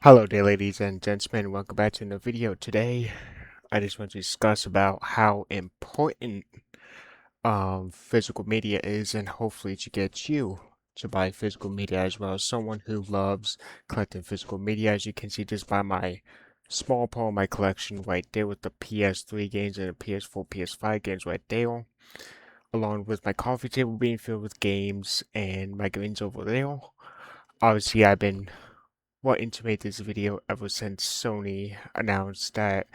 Hello there, ladies and gentlemen. Welcome back to another video. Today, I just want to discuss about how important physical media is, and hopefully to get you to buy physical media as well. As someone who loves collecting physical media, as you can see just by my small part of my collection right there with the PS3 games and the PS4, PS5 games right there, along with my coffee table being filled with games and my games over there. Obviously, I've been wanting to make this video ever since Sony announced that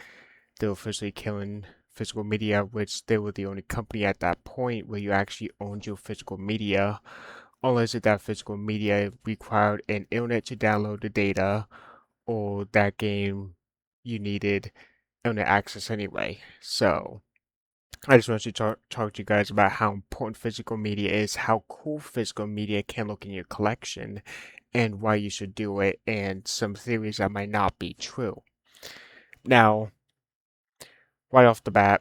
they were officially killing physical media, which they were the only company at that point where you actually owned your physical media, unless if that physical media required an internet to download the data or that game you needed internet access anyway. So I just wanted to talk to you guys about how important physical media is, how cool physical media can look in your collection, and why you should do it, and some theories that might not be true. Now, right off the bat,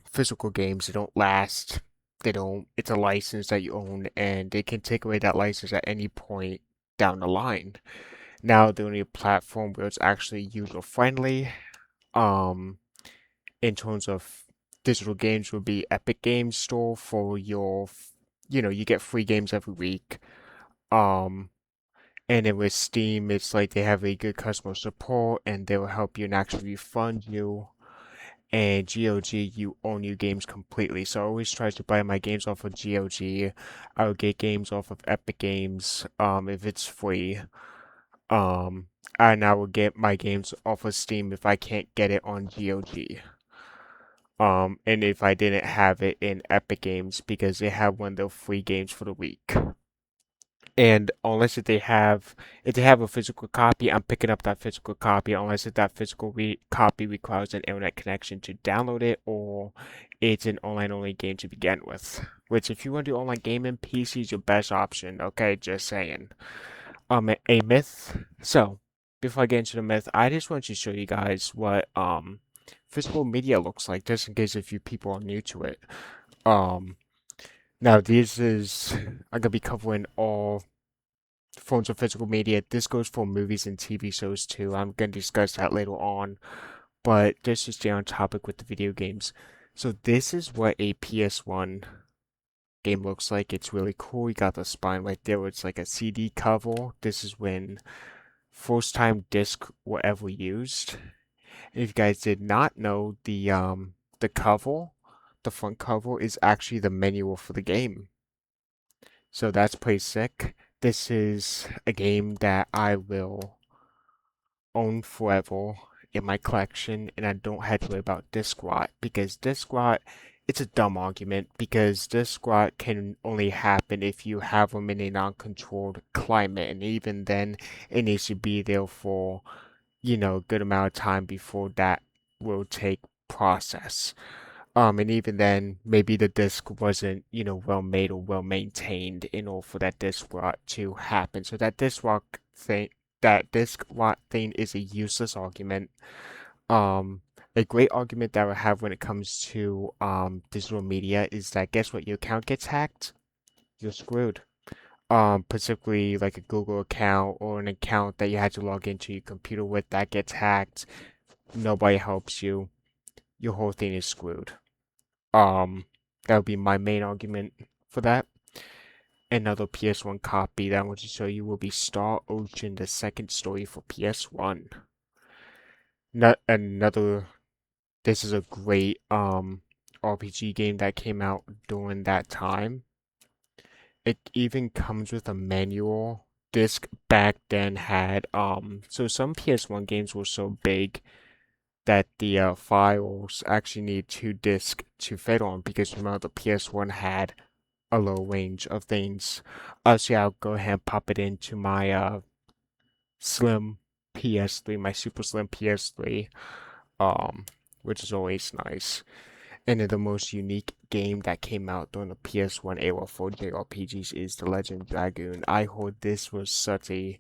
physical games, they don't last. They don't, it's a license that you own, and they can take away that license at any point down the line. Now, the only platform where it's actually user friendly, um, in terms of digital games would be Epic Games Store for your, you get free games every week. Um, And then with Steam, it's like they have a good customer support and they will help you and actually refund you. And GOG, you own your games completely. So I always try to buy my games off of GOG. I would get games off of Epic Games, if it's free. Um, and I would get my games off of Steam if I can't get it on GOG. And if I didn't have it in Epic Games because they have one of the free games for the week. And unless if they have a physical copy, I'm picking up that physical copy. Unless if that physical copy requires an internet connection to download it, or it's an online only game to begin with. Which, if you want to do online gaming, PC is your best option. Okay, just saying. A myth. So, before I get into the myth, I just want to show you guys what physical media looks like, just in case a few people are new to it. Um, Now I'm gonna be covering all forms of physical media. This goes for movies and TV shows too. I'm going to discuss that later on, but just to stay on topic with the video games. So this is what a PS1 game looks like. It's really cool. You got the spine right there. It's like a CD cover. This is when first time disc were ever used. And if you guys did not know, the cover, the front cover is actually the manual for the game. So that's pretty sick. This is a game that I will own forever in my collection, and I don't have to worry about disc rot because disc rot, it's a dumb argument because disc rot can only happen if you have them in a non-controlled climate, and even then, it needs to be there for, a good amount of time before that will take process. And even then, maybe the disc wasn't, well made or well maintained in order for that disc rot to happen. So that disc rot thing is a useless argument. Um, a great argument that I have when it comes to digital media is that guess what? Your account gets hacked, you're screwed. Particularly like a Google account or an account that you had to log into your computer with that gets hacked. Nobody helps you. Your whole thing is screwed. Um, that would be my main argument for that. Another PS1 copy that I want to show you will be Star Ocean, the second story for PS1. Not another, this is a great RPG game that came out during that time. It even comes with a manual. Disc back then had so some PS1 games were so big that the files actually need two discs to fit on because remember the PS1 had a low range of things. So yeah, I'll go ahead and pop it into my slim PS3, my super slim PS3, um, which is always nice. And then the most unique game that came out during the PS1 era for JRPGs is The Legend Dragoon. I heard this was such a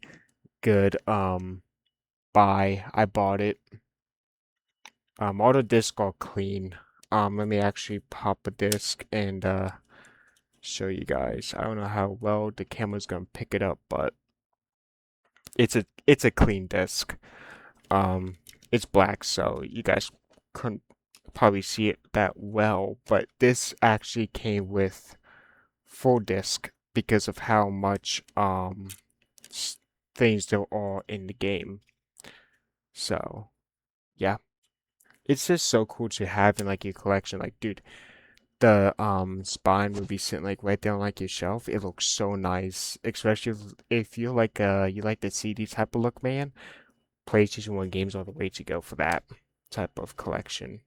good buy. I bought it. All the discs are clean. Let me actually pop a disc and show you guys. I don't know how well the camera's gonna pick it up, but it's a clean disc. Um, it's black, so you guys couldn't probably see it that well, but this actually came with full disc because of how much s- things there are in the game. So yeah, it's just so cool to have in like your collection. Like, dude, the spine would be sitting like right there on like your shelf. It looks so nice, especially if you're like you like the CD type of look, man. PlayStation 1 games are the way to go for that type of collection,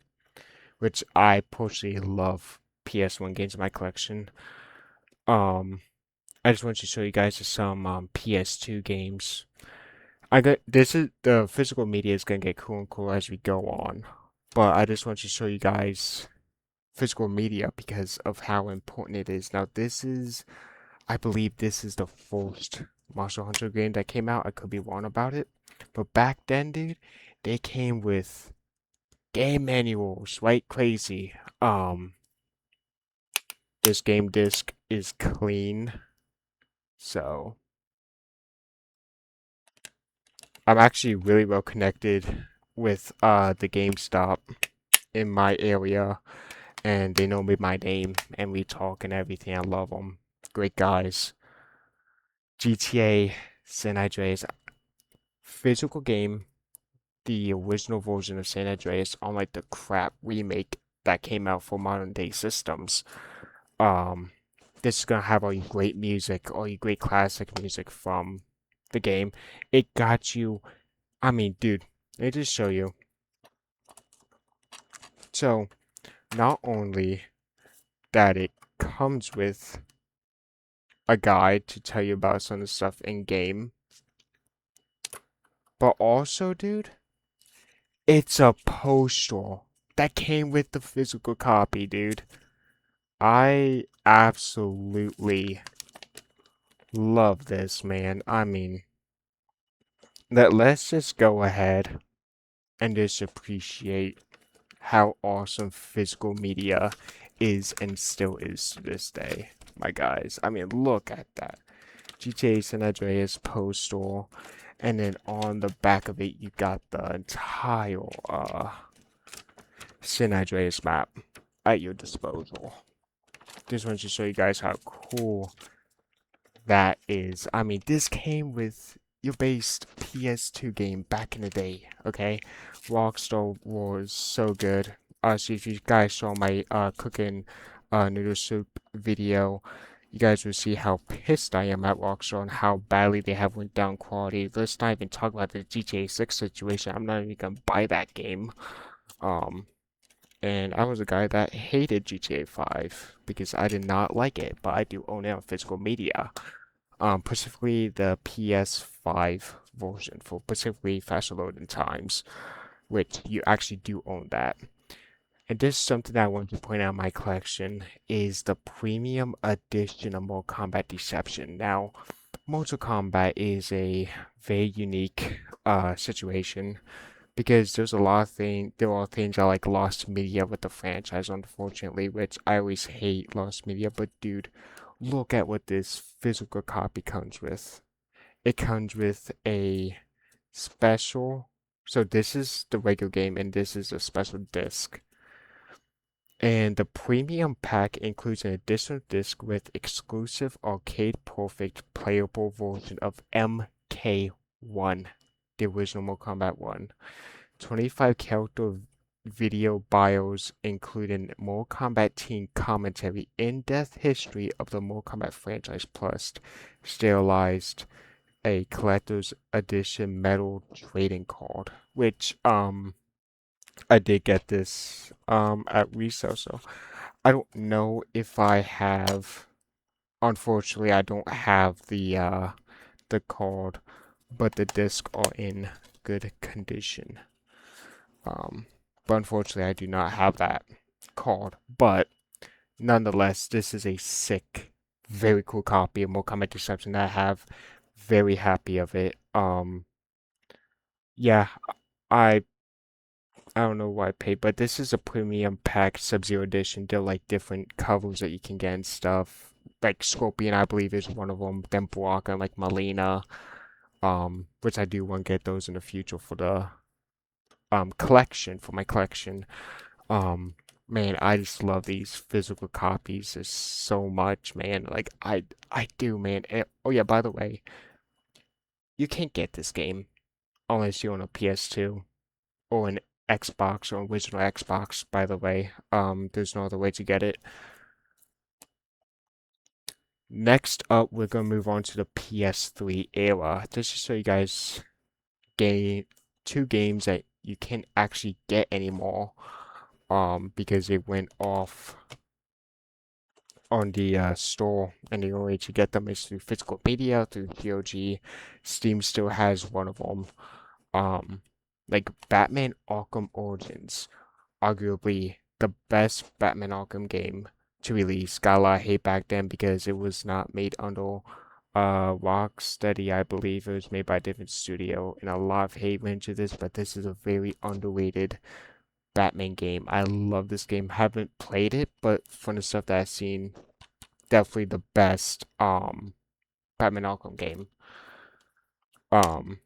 which I personally love PS1 games in my collection. Um, I just want to show you guys some PS2 games. I got this is the physical media is gonna get cool and cool as we go on, but I just want to show you guys physical media because of how important it is. Now, I believe this is the first Monster Hunter game that came out. I could be wrong about it, but back then, dude, they came with game manuals, right? Crazy. This game disc is clean, so I'm actually really well connected with the GameStop in my area, and they know me by name, and we talk and everything. I love them. Great guys. GTA San Andreas physical game, the original version of San Andreas, unlike the crap remake that came out for modern day systems. Um, this is gonna have all your great music, all your great classic music from the game. It got you. I mean, dude, let me just show you. So, not only that it comes with a guide to tell you about some of the stuff in game, but also, dude, it's a poster that came with the physical copy, dude. I absolutely love this, man. I mean, let's just go ahead and just appreciate how awesome physical media is and still is to this day, my guys. I mean, look at that. GTA San Andreas poster, and then on the back of it, you got the entire San Andreas map at your disposal. Just wanted to show you guys how cool that is. I mean, this came with your base PS2 game back in the day, okay? Rockstar was so good. So if you guys saw my cooking noodle soup video, you guys will see how pissed I am at Rockstar and how badly they have went down quality. Let's not even talk about the GTA 6 situation. I'm not even gonna buy that game. Um, and I was a guy that hated GTA 5 because I did not like it, but I do own it on physical media. Specifically the PS5 version for specifically faster loading times, which you actually do own that. And this is something that I want to point out in my collection is the premium edition of Mortal Kombat Deception. Now, Mortal Kombat is a very unique situation because there are things I like lost media with the franchise, unfortunately, which I always hate lost media, but dude, look at what this physical copy comes with. It comes with a special, so this is the regular game and this is a special disc. And the premium pack includes an additional disc with exclusive arcade perfect playable version of MK1, the original Mortal Kombat 1. 25 character video bios including Mortal Kombat team commentary, in-depth history of the Mortal Kombat franchise, plus sterilized a collector's edition metal trading card, which I did get this at resale, so I don't know if I have. Unfortunately, I don't have the card, but the discs are in good condition. Um, but unfortunately, I do not have that card. But nonetheless, this is a sick, very cool copy of Mortal Kombat Deception that I have. Very happy of it. Yeah, I I don't know why I paid, but this is a premium pack Sub-Zero edition. They're like different covers that you can get and stuff. Like Scorpion, I believe, is one of them. Then Baraka and like Melina. which I do want to get those in the future for the collection, for my collection. Um, Man, I just love these physical copies just so much, man. Like I do, man. Oh yeah, by the way, you can't get this game unless you own a PS2 or an Xbox or original Xbox, by the way. There's no other way to get it. Next up, we're gonna move on to the PS3 era. Just to show you guys game two games that you can't actually get anymore. Because they went off on the store, and the only way to get them is through physical media, through GOG. Steam still has one of them. Um, like Batman Arkham Origins, arguably the best Batman Arkham game to release. Got a lot of hate back then because it was not made under Rocksteady, I believe. It was made by a different studio, and a lot of hate went to this, but this is a very underrated Batman game. I love this game. Haven't played it, but from the stuff that I've seen, definitely the best Batman Arkham game. Um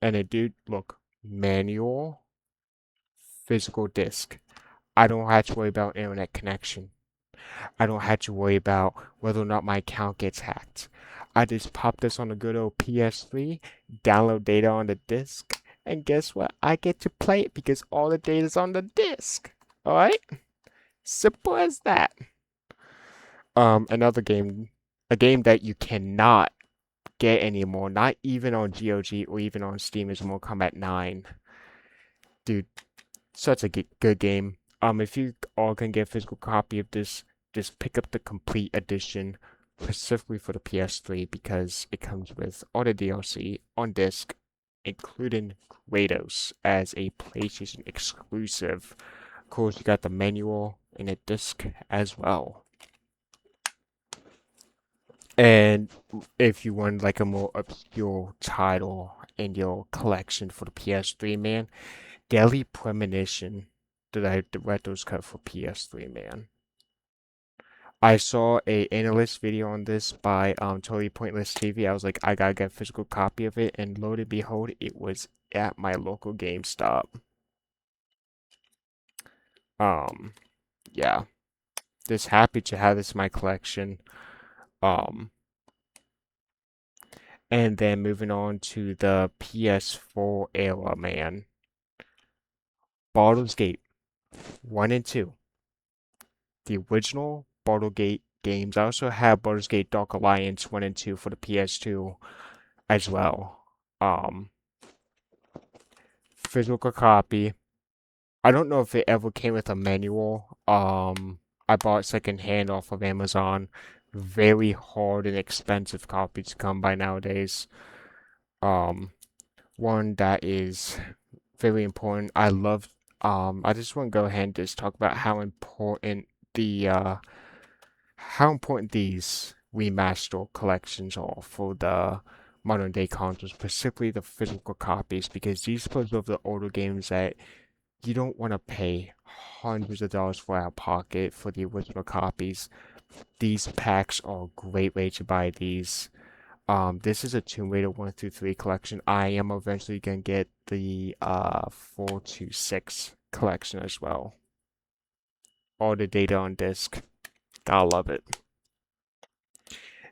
and it did look manual, physical disc. I don't have to worry about internet connection. I don't have to worry about whether or not my account gets hacked. I just pop this on the good old PS3, download data on the disc, and guess what? I get to play it because all the data's on the disc. Alright? Simple as that. Another game, a game that you cannot get anymore, not even on GOG or even on Steam, is Mortal Kombat 9. Dude, such a good game. If you all can get a physical copy of this, just pick up the complete edition specifically for the PS3 because it comes with all the DLC on disc, including Kratos as a PlayStation exclusive. Of course, you got the manual in a disc as well. And if you want like a more obscure title in your collection for the PS3, man, Deadly Premonition, the director's cut for PS3, man. I saw a analyst video on this by Totally Pointless TV. I was like, I gotta get a physical copy of it, and lo and behold, it was at my local GameStop. Um, yeah, just happy to have this in my collection. Um, and then moving on to the PS4 era, man. Baldur's Gate 1 and 2. The original Baldur's Gate games. I also have Baldur's Gate Dark Alliance 1 and 2 for the PS2 as well. Um, Physical copy. I don't know if it ever came with a manual. I bought secondhand off of Amazon. Very hard and expensive copy to come by nowadays. Um, One that is very important. I just want to go ahead and just talk about how important these remaster collections are for the modern day consoles, specifically the physical copies, because these are of the older games that you don't want to pay hundreds of dollars for out of pocket for the original copies. These packs are a great way to buy these. This is a Tomb Raider 1 through 3 collection. I am eventually gonna get the 4 to 6 collection as well. All the data on disc. Gotta love it.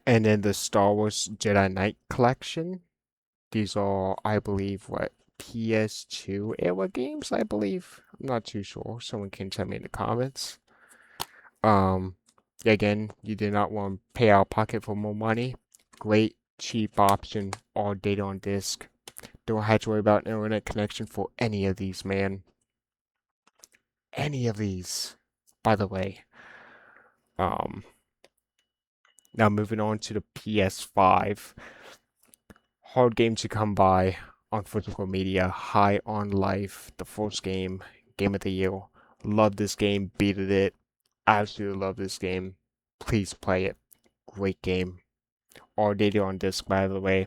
And then the Star Wars Jedi Knight collection. These are, I believe, what, PS2 era games, I believe. I'm not too sure. Someone can tell me in the comments. Again, you do not want to pay out of pocket for more money. Great, cheap option, all data on disk. Don't have to worry about internet connection for any of these, man. Any of these, by the way. Now moving on to the PS5. Hard game to come by on physical media. High on Life, the first game of the year. Love this game, beated it. Absolutely love this game. Please play it. Great game. All data on disc, by the way.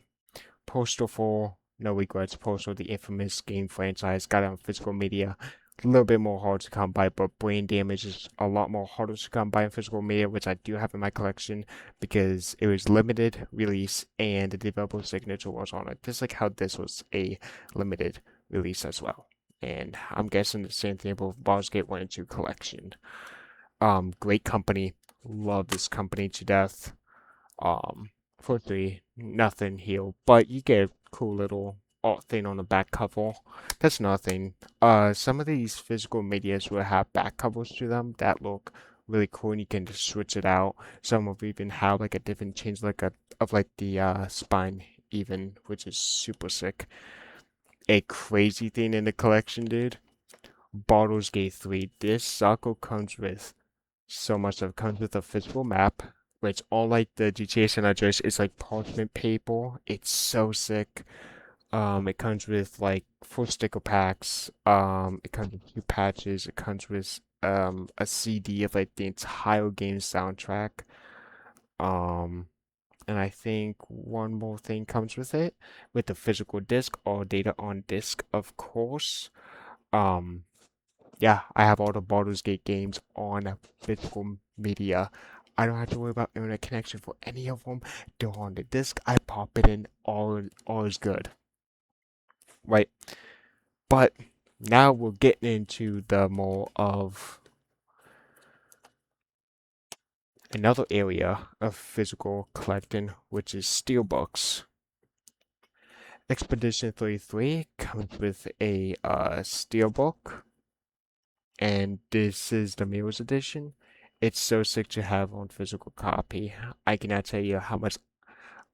Postal 4, no regrets. Postal, the infamous game franchise, got it on physical media. a little bit more hard to come by, but Brain Damage is a lot more harder to come by in physical media, which I do have in my collection because it was limited release and the developer signature was on it, just like how this was a limited release as well. And I'm guessing the same thing with Baldur's Gate 1 and 2 collection. Great company, love this company to death. Fortunately, nothing here, but you get a cool little art thing on the back cover. That's nothing. Some of these physical medias will have back covers to them that look really cool, and you can just switch it out. Some will even have like a different change, like of like the spine, even, which is super sick. A crazy thing in the collection, dude. Baldur's Gate 3. This sucker comes with so much stuff. It comes with a physical map, which unlike the GTA San Andreas, is like parchment paper. It's so sick. It comes with like 4 sticker packs. It comes with 2 patches. It comes with a CD of like the entire game soundtrack. Um, and I think one more thing comes with it, with the physical disc or data on disc, of course. Um, yeah, I have all the Baldur's Gate games on physical media. I don't have to worry about internet connection for any of them. They're on the disc. I pop it in. All is good, right? But now we're getting into the more of another area of physical collecting, which is steelbooks. Expedition 33 comes with a steelbook, and this is the Mirrors edition. It's so sick to have on physical copy. I cannot tell you how much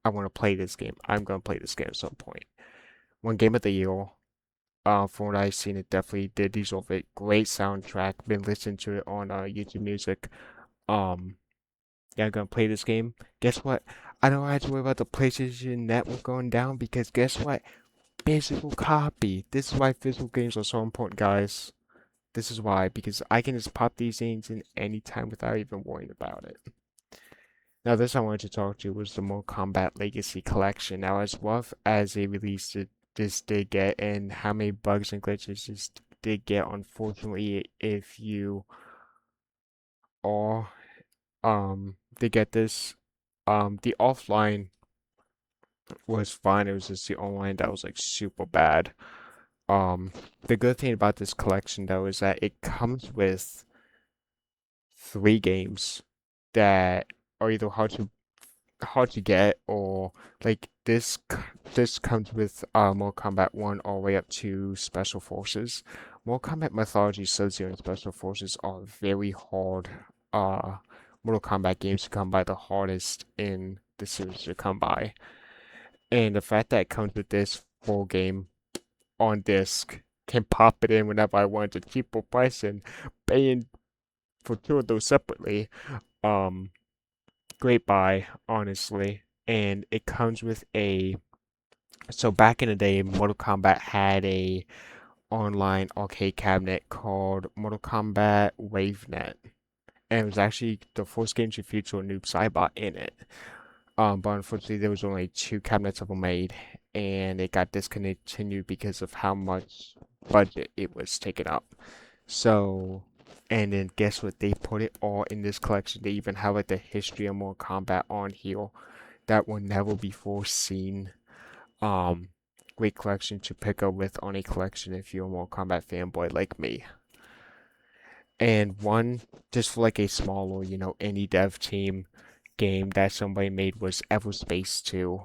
I want to play this game. I'm going to play this game at some point. One game of the year. From what I've seen, it definitely did deserve it. Great soundtrack. Been listening to it on YouTube Music. Um, yeah, I'm gonna play this game. Guess what? I don't have to worry about the PlayStation Network going down because guess what? Physical copy. This is why physical games are so important, guys. This is why, because I can just pop these things in anytime without even worrying about it. Now, this I wanted to talk to was the Mortal Kombat Legacy Collection. Now, as rough as they released it, this did get, and how many bugs and glitches this did get, unfortunately, if you are, to get this, the offline was fine. It was just the online that was like super bad. Um, the good thing about this collection though is that it comes with 3 games that are either hard to get or like this comes with Mortal Kombat 1 all the way up to Special Forces. Mortal Kombat Mythology, Sub-Zero, and Special Forces are very hard Mortal Kombat games to come by, the hardest in the series to come by. And the fact that it comes with this full game on disc, can pop it in whenever I want at a cheaper price and paying for 2 of those separately. Um, Great buy, honestly. And it comes with a so back in the day, Mortal Kombat had a online arcade cabinet called Mortal Kombat WaveNet. And it was actually the first game to feature a Noob Saibot in it. But unfortunately, there was only 2 cabinets of them made, and it got discontinued because of how much budget it was taking up. So, and then guess what? They put it all in this collection. They even have like the history of Mortal Kombat on here that will never before seen. Um, Great collection to pick up with on a collection if you're a Mortal Kombat fanboy like me. And one just for like a smaller, indie dev team game that somebody made was Everspace 2.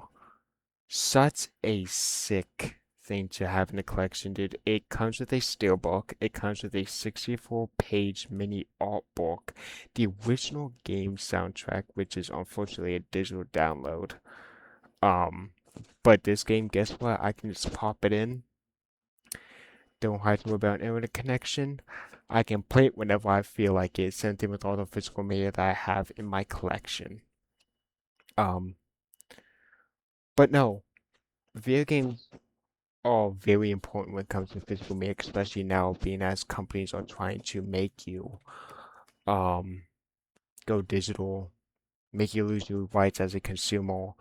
Such a sick thing to have in the collection, dude. It comes with a steelbook. It comes with a 64-page mini art book, the original game soundtrack, which is unfortunately a digital download. Um, but this game, guess what? I can just pop it in. Don't have to worry about internet connection. I can play it whenever I feel like it. Same thing with all the physical media that I have in my collection. Um, but no, video games are very important when it comes to physical media, especially now being as companies are trying to make you um go digital, make you lose your rights as a consumer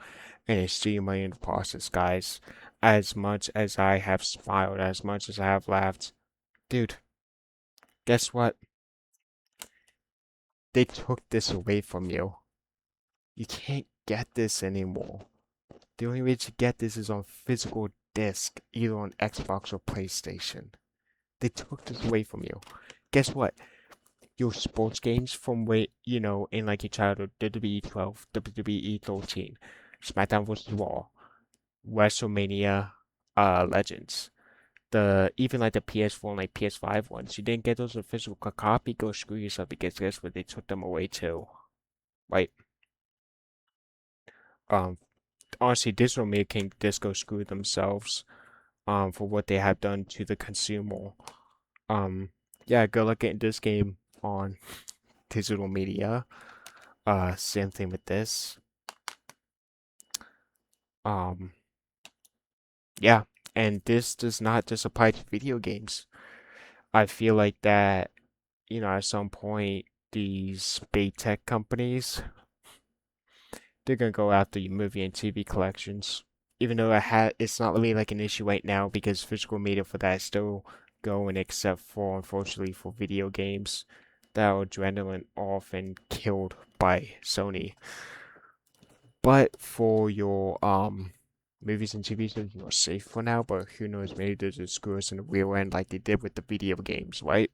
and steal your money in the process, guys. As much as I have smiled, as much as I have laughed, dude, Guess what? They took this away from you. You can't get this anymore. The only way to get this is on physical disc, either on Xbox or PlayStation. They took this away from you. Guess what? Your sports games from way, in like your childhood, WWE 12, WWE 13, SmackDown vs. Raw, WrestleMania, Legends. Even like the PS4 and like PS5 ones, you didn't get those in physical copy, go screw yourself because guess what? They took them away too. Right? Um, Honestly, Digital Media can just go screw themselves, for what they have done to the consumer. Um, yeah, good luck getting this game on Digital Media. Same thing with this. Um, yeah, and this does not just apply to video games. I feel like that, at some point, these big tech companies, they're gonna go after your movie and TV collections. Even though it's not really like an issue right now because physical media for that is still going, except for unfortunately for video games that are adrenaline off and killed by Sony. But for your movies and TV shows, you're safe for now. But who knows? Maybe there's a screw us in the rear end like they did with the video games, right?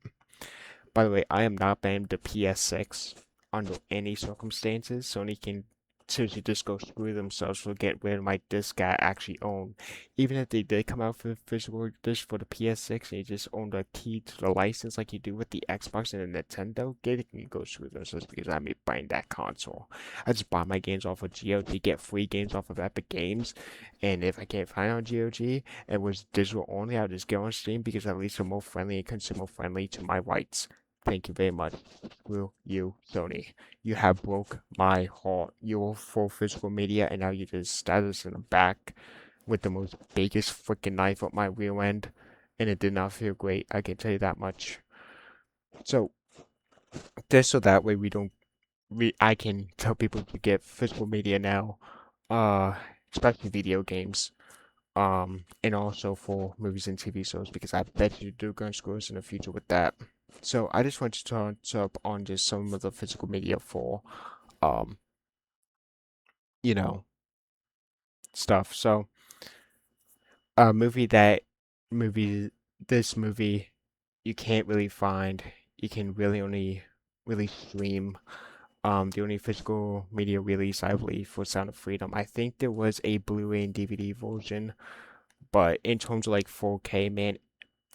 By the way, I am not banning the PS6 under any circumstances. Sony can seriously just go screw themselves for get rid of my disc I actually own. Even if they did come out for the physical disc for the PS6 and you just own the key to the license like you do with the Xbox and the Nintendo, they can go screw themselves because I'm buying that console. I just buy my games off of GOG, get free games off of Epic Games, and if I can't find it on GOG and was digital only, I'll just go on Steam because at least they're more friendly and consumer friendly to my rights. Thank you very much. Will you, Sony? You have broke my heart. You're for physical media, and now you just stab us in the back with the most biggest freaking knife up my rear end, and it did not feel great. I can tell you that much. So, this so that way I can tell people to get physical media now, uh, especially video games, and also for movies and TV shows, because I bet you do gun screws in the future with that. So I just want to touch up on just some of the physical media for um, you know, stuff. So a movie that movie this movie you can't really find. You can really only really stream. The only physical media release I believe for Sound of Freedom. I think there was a Blu-ray and DVD version, but in terms of like 4K, man,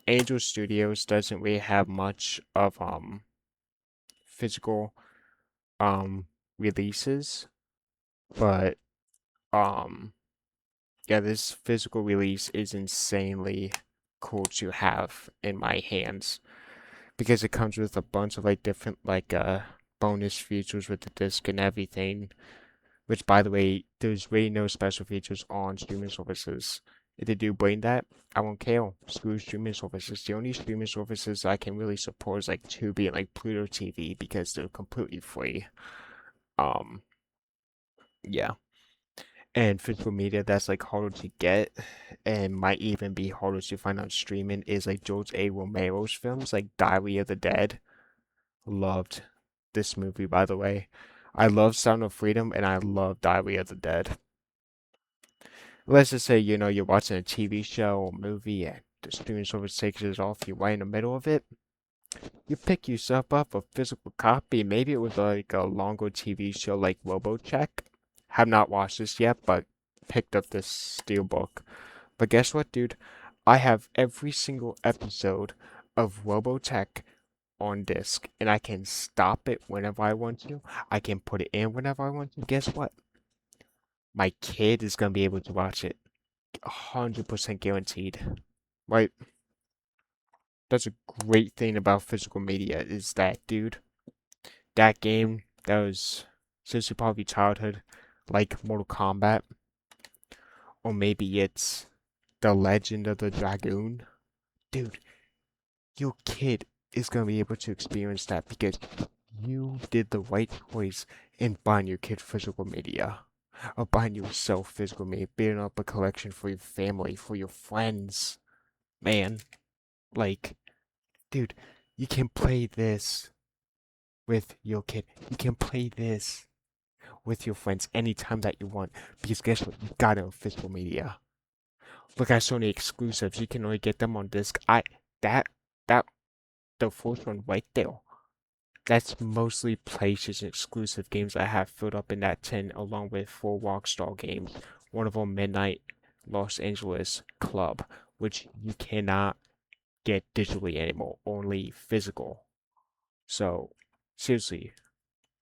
Angel Studios doesn't really have much of physical um releases, but um yeah, this physical release is insanely cool to have in my hands because it comes with a bunch of like different like bonus features with the disc and everything. Which by the way, there's really no special features on streaming services. If they do bring that, I won't care. Screw streaming services. The only streaming services I can really support is like Tubi and like Pluto TV because they're completely free. Um, yeah. And physical media that's like harder to get and might even be harder to find on streaming is like George A. Romero's films like Diary of the Dead. Loved this movie, by the way. I love Sound of Freedom and I love Diary of the Dead. Let's just say, you're watching a TV show or movie and the streaming service takes it off you right in the middle of it. You pick yourself up a physical copy. Maybe it was like a longer TV show like RoboCheck. Have not watched this yet, but picked up this steelbook. But guess what, dude? I have every single episode of Robotech on disc, and I can stop it whenever I want to. I can put it in whenever I want to. Guess what? My kid is gonna be able to watch it. 100% guaranteed. Right? That's a great thing about physical media is that, dude, that game that was seriously probably childhood, like Mortal Kombat, or maybe it's The Legend of the Dragoon. Dude, your kid is gonna be able to experience that because you did the right choice in buying your kid physical media. Or buying yourself physical media, building up a collection for your family, for your friends. Man, like, dude, You can play this with your kid. You can play this with your friends anytime that you want. Because guess what? You got it on physical media. Look at Sony exclusives. You can only get them on disc. That that the fourth one right there. That's mostly PlayStation exclusive games I have filled up in that tin, along with 4 Rockstar games. One of them, Midnight Los Angeles Club, which you cannot get digitally anymore, only physical. So, seriously,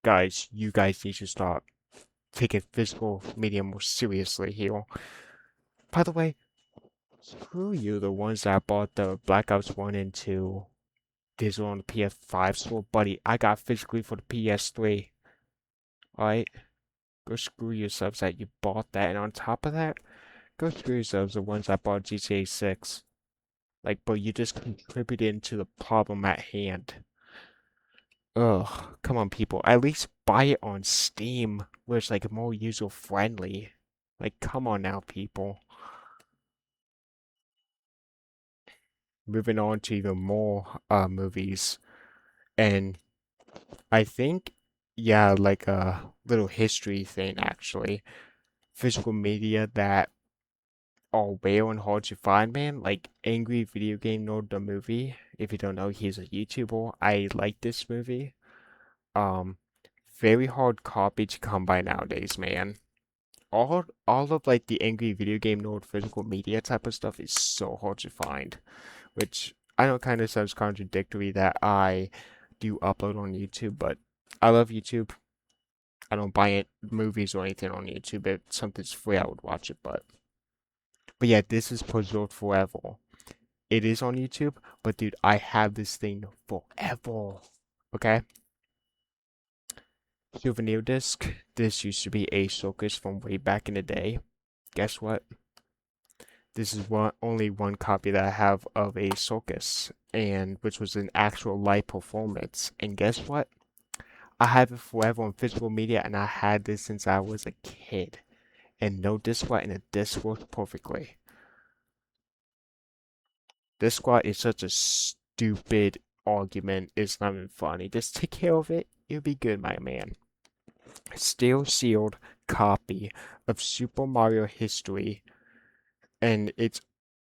guys, you guys need to start taking physical media more seriously here. By the way, screw you, the ones that bought the Black Ops 1 and 2 digital on the PS5 store, buddy. I got physically for the PS3. Alright? Go screw yourselves that you bought that, and on top of that, go screw yourselves the ones that bought GTA 6. Like, but you just contributed to the problem at hand. Ugh, come on, people. At least buy it on Steam, where it's like more user friendly. Like, come on now, people. Moving on to even more movies, and I think, yeah, like a little history thing actually. Physical media that are rare and hard to find, man. Like Angry Video Game Nerd the movie. If you don't know, he's a YouTuber. I like this movie. Um, very hard copy to come by nowadays, man. All of like the Angry Video Game Nerd physical media type of stuff is so hard to find, which I know kind of sounds contradictory that I do upload on YouTube, but I love YouTube. I don't buy it movies or anything on YouTube. If something's free, I would watch it, but yeah, this is preserved forever. It is on YouTube, but dude, I have this thing forever. Okay? Souvenir disc. This used to be a circus from way back in the day. Guess what? This is only one copy that I have of a circus, and which was an actual live performance. And guess what? I have it forever on physical media, and I had this since I was a kid. And no disc squat, and the disc works perfectly. This squat is such a stupid argument. It's not even funny. Just take care of it. You'll be good, my man. Still sealed copy of Super Mario History, and it's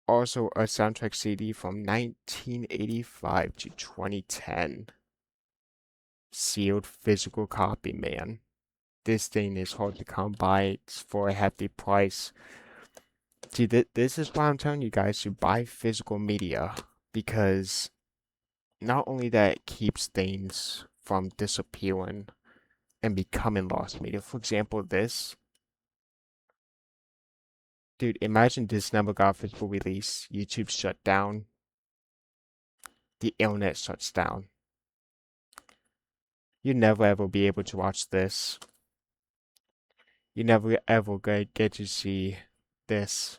also a soundtrack CD from 1985 to 2010. Sealed physical copy, man. This thing is hard to come by. It's for a hefty price. See, this is why I'm telling you guys to buy physical media, because not only that it keeps things from disappearing and becoming lost media. For example, this. Dude, imagine this never got physical release. YouTube shut down. The internet shuts down. You never ever be able to watch this. You never ever get to see this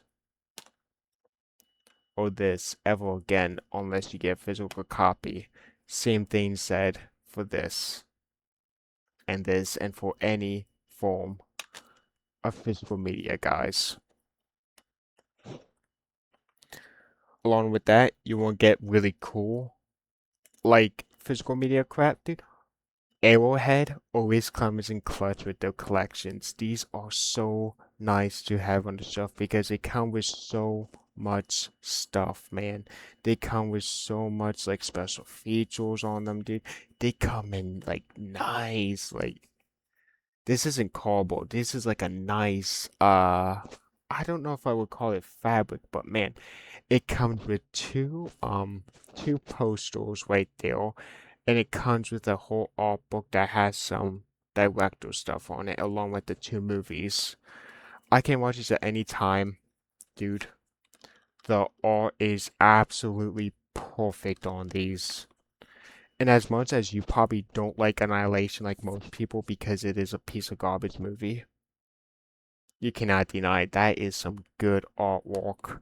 or this ever again unless you get a physical copy. Same thing said for this and for any form of physical media, guys. Along with that, you won't get really cool like physical media crap, dude. Arrowhead always comes in clutch with their collections. These are so nice to have on the shelf because they come with so much stuff, man. They come with so much like special features on them, dude. They come in like nice, like this isn't cardboard. This is like a nice, I don't know if I would call it fabric, but man, it comes with two posters right there, and it comes with a whole art book that has some director stuff on it, along with the 2 movies. I can watch this at any time, dude. The art is absolutely perfect on these. And as much as you probably don't like Annihilation like most people because it is a piece of garbage movie, you cannot deny that is some good artwork.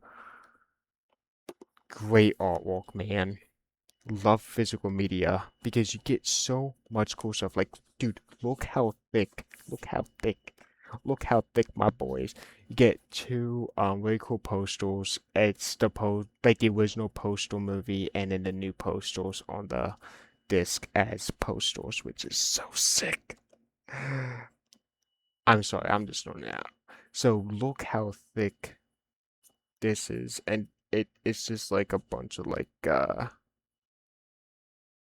Great artwork, man. Love physical media because you get so much cool stuff. Like, dude, look how thick. Look how thick. Look how thick my boy is. You get two really cool postals. It's like the original Postal movie and then the new postals on the disc as postals, which is so sick. I'm sorry, I'm just throwing it out. So look how thick this is, and it's just like a bunch of like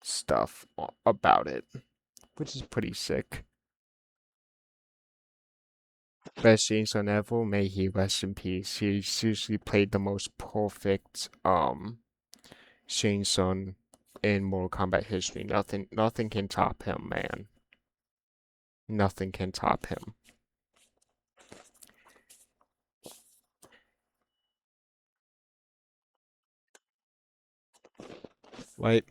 stuff about it, which is pretty sick. Best Chainsaw Neville, may he rest in peace. He seriously played the most perfect Chainsaw in Mortal Kombat history. Nothing can top him, man. Nothing can top him. Right?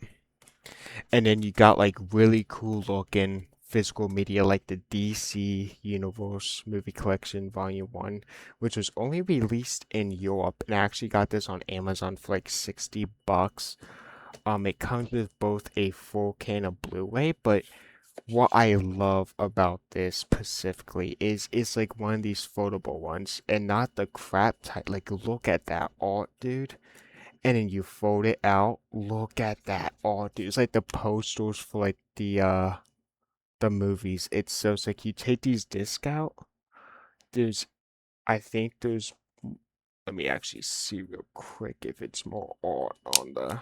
And then you got like really cool looking physical media like the DC Universe Movie Collection Volume 1, which was only released in Europe, and I actually got this on Amazon for like 60 bucks. It comes with both a 4K and a Blu-ray, but what I love about this specifically is it's like one of these foldable ones and not the crap type. Like, look at that art, dude. And then you fold it out. Look at that art, dude. It's like the posters for like the movies. It's so sick. You take these discs out. There's I think there's let me actually see real quick if it's more art on the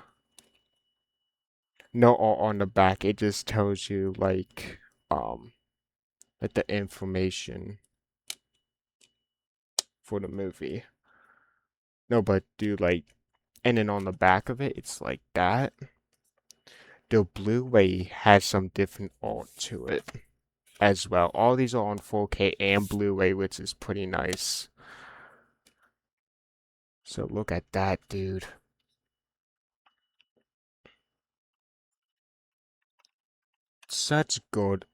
no art on the back. It just tells you like the information for the movie. No, but dude, like, and then on the back of it, it's like that. The Blu-ray has some different art to it as well. All these are on 4K and Blu-ray, which is pretty nice. So look at that, dude. Such good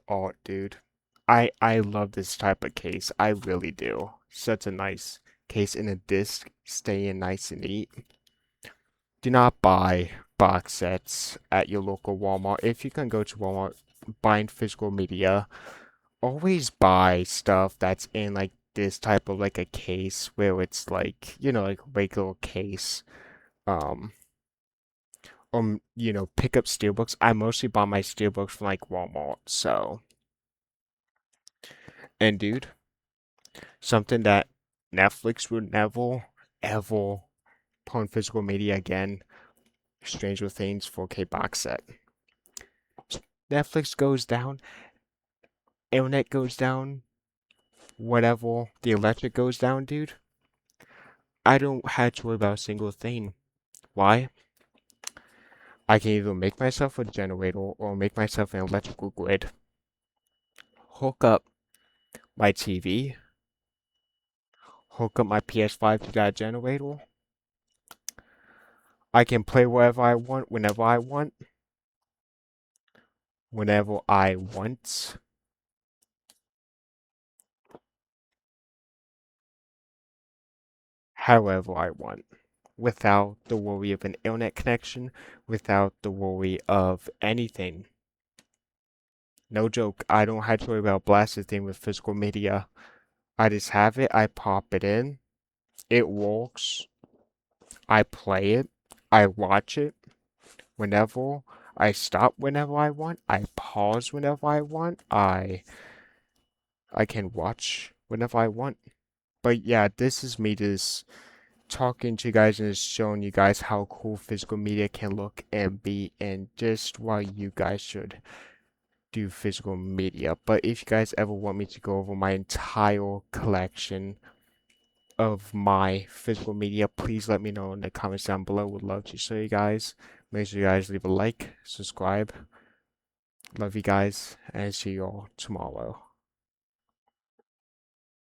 art, dude. I love this type of case. I really do. Such a nice case in a disc, staying nice and neat. Do not buy box sets at your local Walmart. If you can go to Walmart buying physical media, always buy stuff that's in like this type of like a case where it's like, like regular case. Um, pick up steelbooks. I mostly buy my steelbooks from like Walmart. So, and dude, something that Netflix would never, ever put on physical media again. Stranger Things 4K box set. Netflix goes down, internet goes down, whatever, the electric goes down, dude. I don't have to worry about a single thing. Why? I can either make myself a generator or make myself an electrical grid, hook up my TV, hook up my PS5 to that generator. I can play wherever I want, whenever I want, however I want, without the worry of an internet connection, without the worry of anything. No joke, I don't have to worry about blasting thing with physical media. I just have it, I pop it in, it works, I play it, I watch it whenever, I stop whenever I want, I pause whenever I want, I can watch whenever I want. But yeah, this is me just talking to you guys and just showing you guys how cool physical media can look and be and just why you guys should do physical media. But if you guys ever want me to go over my entire collection of my physical media, please let me know in the comments down below. Would love to show you guys. Make sure you guys leave a like, subscribe. Love you guys, and see you all tomorrow.